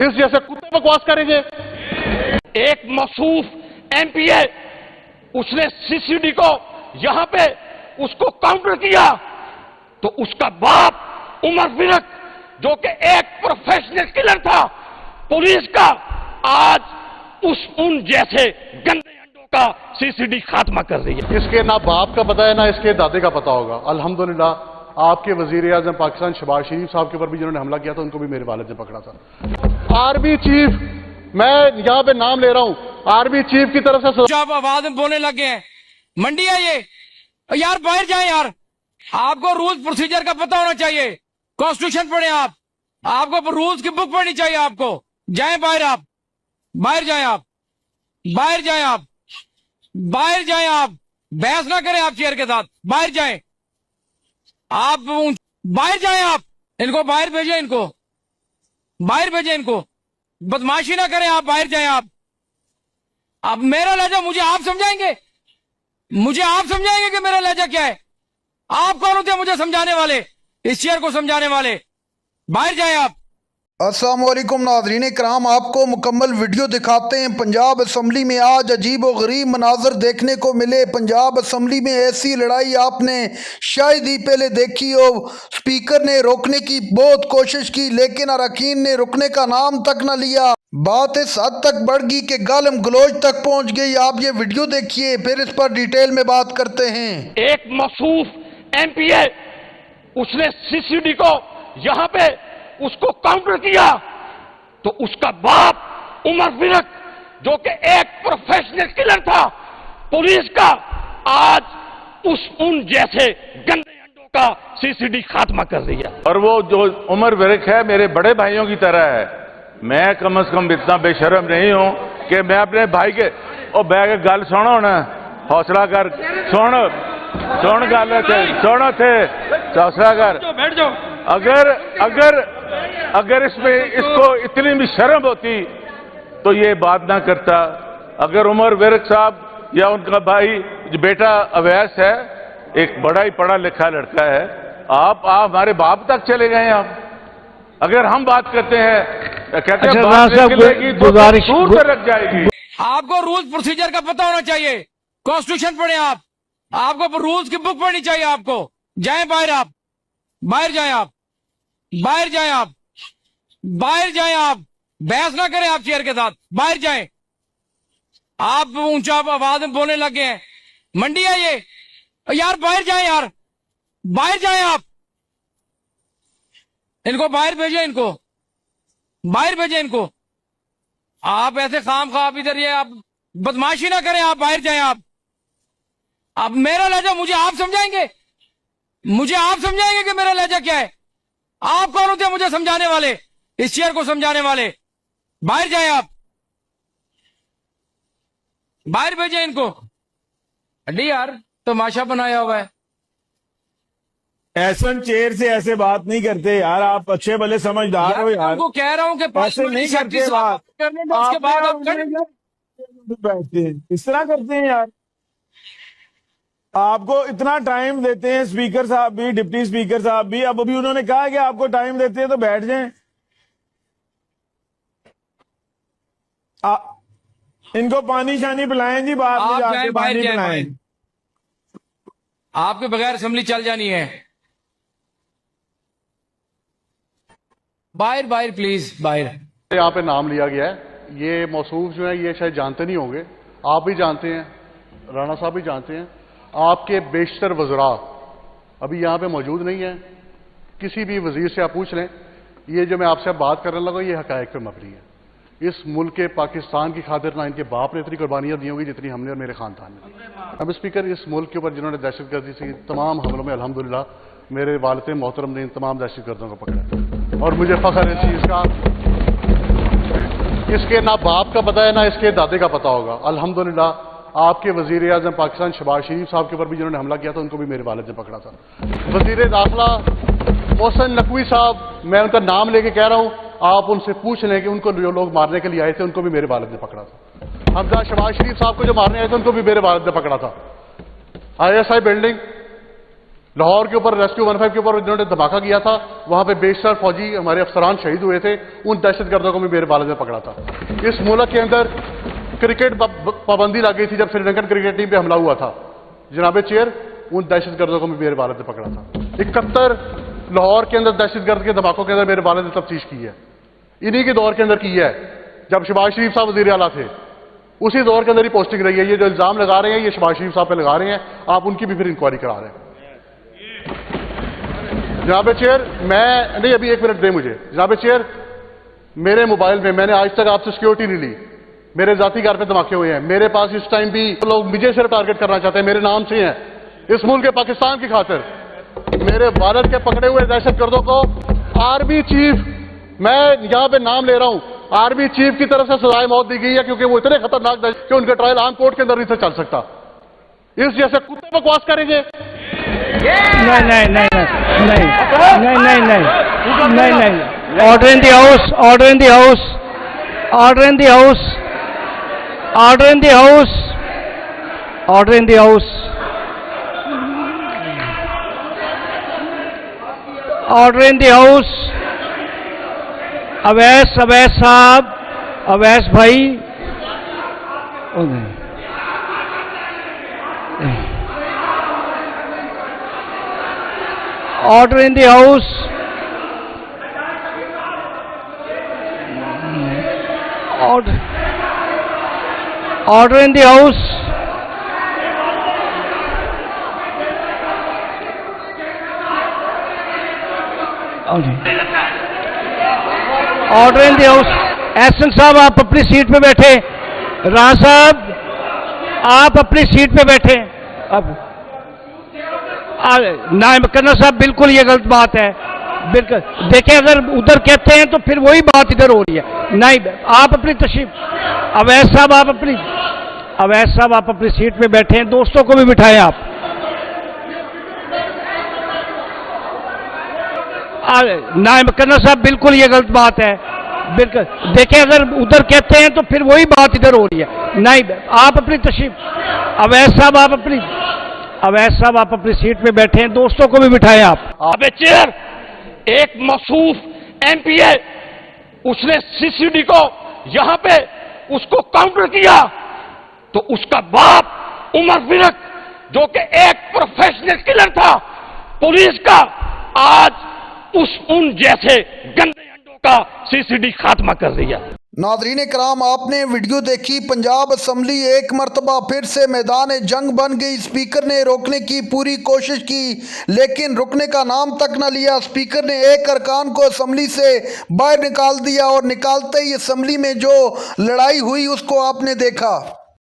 इस जैसे कुत्ते बकवास करेंगे। एक मौसूफ एमपीए उसने सीसीडी को यहां पे उसको काउंटर किया तो उसका बाप उमर विरक जो कि एक प्रोफेशनल किलर था पुलिस का, आज उन जैसे गंदे अंडों का सीसीडी खात्मा कर रही है। इसके ना बाप का पता है ना इसके दादे का पता होगा। अल्हम्दुलिल्लाह आपके वजीर आजम पाकिस्तान शहबाज शरीफ साहब के ऊपर भी जिन्होंने हमला किया था उनको भी मेरे वालिद ने पकड़ा था। आर्मी चीफ, मैं यहां पे नाम ले रहा हूं, आर्मी चीफ की तरफ से आप आवाज में बोलने लगे हैं। मंडी है ये यार, बाहर जाए यार। आपको रूल्स प्रोसीजर का पता होना चाहिए। कॉन्स्टिट्यूशन पढ़े आप, आपको रूल्स की बुक पढ़नी चाहिए। आपको जाए बाहर, आप बाहर जाए, आप बाहर जाए, आप बाहर जाए। आप बहस ना करें आप चेयर के साथ, बाहर जाए आप, बाहर जाए आप। इनको बाहर भेजें, इनको बाहर भेजें, इनको बदमाशी ना करें आप, बाहर जाए आप। अब मेरा लहजा मुझे आप समझाएंगे, मुझे आप समझाएंगे कि मेरा लहजा क्या है? आप कौन होते हैं मुझे समझाने वाले, इस शेयर को समझाने वाले? बाहर जाए आप। अस्सलाम वालेकुम नाज़रीन इकराम, आपको मुकम्मल वीडियो दिखाते हैं। पंजाब असम्बली में आज अजीब व गरीब मनाजर देखने को मिले। पंजाब असम्बली में ऐसी लड़ाई आपने शायद ही पहले देखी हो। स्पीकर ने रोकने की बहुत कोशिश की लेकिन अरकान ने रुकने का नाम तक न लिया। बात इस हद तक बढ़ गई कि गालम गलोच तक पहुंच गई। आप ये वीडियो देखिए, फिर इस पर डिटेल में बात करते हैं। एक मौसूफ एमपीए उसने सीसीडी को यहां पे उसको काउंटर किया तो उसका बाप उमर विरक जो कि एक प्रोफेशनल किलर था पुलिस का, आज उन जैसे गंदे अंडों का सीसीडी खात्मा कर रही है। और वो जो उमर विरक है मेरे बड़े भाइयों की तरह है। मैं कम से कम इतना बेशर्म नहीं हूं कि मैं अपने भाई के और बैग गल सुनो ना, हौसला कर, सुन गल सुनो थे, हौसला कर। बैठ जाओ। अगर इसमें इसको इतनी भी शर्म होती तो ये बात ना करता। अगर उमर विरक साहब या उनका भाई जो बेटा अवैस है, एक बड़ा ही पढ़ा लिखा लड़का है, आप हमारे बाप तक चले गए। आप अगर हम बात करते हैं कहते हैं बात निकलेगी तो दूर से लग जाएगी। आपको रूल्स प्रोसीजर का पता होना चाहिए। कॉन्स्टिट्यूशन पढ़े आप, आपको रूल्स की बुक पढ़नी चाहिए। आपको जाए बाहर, आप बाहर जाए, आप बाहर जाए, आप बाहर जाए। आप बहस ना करें आप चेयर के साथ, बाहर जाए। आप ऊंचा आवाज में बोलने लगे हैं। मंडी है ये यार, बाहर जाए यार, बाहर जाए आप। इनको बाहर भेजें, इनको बाहर भेजें, इनको। आप ऐसे खाम खा इधर ये आप बदमाशी ना करें आप, बाहर जाए आप। अब मेरा लहजा मुझे आप समझाएंगे, मुझे आप समझाएंगे कि मेरा लहजा क्या है? आप कौन होते हैं मुझे समझाने वाले, इस शेयर को समझाने वाले? बाहर जाए आप, बाहर भेजें इनको। अड्डी यार तमाशा बनाया हुआ है। एहसन चेयर से ऐसे बात नहीं करते यार, आप अच्छे भले समझदार हो यार। उनको कह रहा हूं कि ऐसे नहीं करते बात करने दो, उसके बाद आप बैठते हैं, इस तरह करते हैं यार। आपको इतना टाइम देते हैं स्पीकर साहब भी, डिप्टी स्पीकर साहब भी। अब अभी उन्होंने कहा कि आपको टाइम देते हैं तो बैठ जाएं। इनको पानी शानी पिलाएं जी, बाद में जाके पानी पिलाएं। आपके बगैर असेंबली चल जानी है। बाहर बाहर प्लीज, बाहर। यहाँ पे नाम लिया गया है। ये मौसूफ जो है ये शायद जानते नहीं होंगे, आप भी जानते हैं, राणा साहब भी जानते हैं। आपके बेशतर वज़रा अभी यहाँ पे मौजूद नहीं है। किसी भी वजीर से आप पूछ लें, ये जो मैं आपसे बात करने लगा ये हकायक पे मबनी है। इस मुल्क के पाकिस्तान की खातिर ना इनके बाप ने इतनी कुर्बानियां दी होंगी जितनी हमने और मेरे खानदान ने दी। अब स्पीकर, इस मुल्क के ऊपर जिन्होंने दहशतगर्दी से तमाम हमलों में अल्हम्दुलिल्लाह मेरे वालिद मोहतरम ने इन तमाम दहशतगर्दों को पकड़ा और मुझे फख्र है इस चीज़ का। इसके ना बाप का पता है ना इसके दादे का पता होगा। अल्हम्दुलिल्लाह आपके वजीर आजम पाकिस्तान शहबाज शरीफ साहब के ऊपर भी जिन्होंने हमला किया था उनको भी मेरे वालिद ने पकड़ा था। वजीर दाखिला मोहसिन नकवी साहब, मैं उनका नाम लेके कह रहा हूं, आप उनसे पूछ लें कि उनको जो लोग मारने के लिए आए थे उनको भी मेरे वालिद ने पकड़ा था। हमजा शहबाज शरीफ साहब को जो मारने आए थे उनको भी मेरे वालिद ने पकड़ा था। ISI बिल्डिंग लाहौर के ऊपर रेस्क्यू 15 के ऊपर जिन्होंने धमाका किया था, वहां पे बेशतर फौजी हमारे अफसरान शहीद हुए थे। उन दहशतगर्दों को भी मेरे वालिद ने पकड़ा था। इस मुल्क के अंदर क्रिकेट पाबंदी लग गई थी जब श्रीलंकन क्रिकेट टीम पे हमला हुआ था। जनाबे चेयर, उन दहशतगर्दों को भी मेरे वालिद ने पकड़ा था। 71 लाहौर के अंदर दहशतगर्द के धमाकों के अंदर मेरे वालिद ने तफ्तीश की है। इन्हीं के दौर के अंदर की है जब शहबाज शरीफ साहब वज़ीर आला थे, उसी दौर के अंदर ही पोस्टिंग रही है। ये जो इल्जाम लगा रहे हैं ये शहबाज शरीफ साहब पे लगा रहे हैं, आप उनकी भी फिर इंक्वायरी करा रहे हैं। जनाबे चेयर, मैं नहीं, अभी 1 मिनट दें मुझे। जनाबे चेयर, मेरे मोबाइल में मैंने आज तक आपसे सिक्योरिटी नहीं ली, मेरे जाती घर पे धमाके हुए हैं। मेरे पास इस टाइम भी लोग मुझे सिर्फ टारगेट करना चाहते हैं, मेरे नाम से हैं, इस मुल्क के पाकिस्तान की खातिर। मेरे वालिद के पकड़े हुए दहशतगर्दों को आर्मी चीफ, मैं यहां पे नाम ले रहा हूं, आर्मी चीफ की तरफ से सजाए मौत दी गई है क्योंकि वो इतने खतरनाक दहशत कि उनका ट्रायल आम कोर्ट के अंदर नहीं से चल सकता। इस जैसे कुत्ते बकवास करेंगे? नहीं नहीं नहीं नहीं नहीं नहीं नहीं नहीं नहीं। Order in the house, order in the house, order in the house, order in the house, order in the house, order in the house. Awais, Awais साहब, अवैस भाई, order in the house, order in the house, order in the house. Ehsan साहब आप अपनी seat पे बैठे, राणा साहब आप अपनी सीट पे बैठे। अब नायब करना साहब, बिल्कुल ये गलत बात है, बिल्कुल। देखें, अगर उधर कहते हैं तो फिर वही बात इधर हो रही है। नहीं, आप अपनी तशरीफ, अवैस साहब आप अपनी, अवैस साहब आप अपनी सीट पे बैठे हैं, दोस्तों को भी बिठाएं आप। नायब करना साहब, बिल्कुल ये गलत बात है, बिल्कुल। देखें, अगर उधर कहते हैं तो फिर वही बात इधर हो रही है। नहीं, आप अपनी तशरीफ, अवैस साहब आप अपनी, अवैस साहब आप अपनी सीट पे बैठे हैं, दोस्तों को भी बिठाएं आप। अबे चेयर, एक मसूफ एमपीए, उसने सीसीडी को यहां पे उसको काउंटर किया, तो उसका बाप उमर फिरक, जो कि एक प्रोफेशनल किलर था पुलिस का, आज उन जैसे गंदे अंडों का सीसीडी खात्मा कर दिया। नाज़रीन कराम, आपने वीडियो देखी। पंजाब असम्बली एक मरतबा फिर से मैदान जंग बन गई। स्पीकर ने रोकने की पूरी कोशिश की लेकिन रुकने का नाम तक न लिया। स्पीकर ने एक अरकान को असम्बली से बाहर निकाल दिया और निकालते ही असम्बली में जो लड़ाई हुई उसको आपने देखा।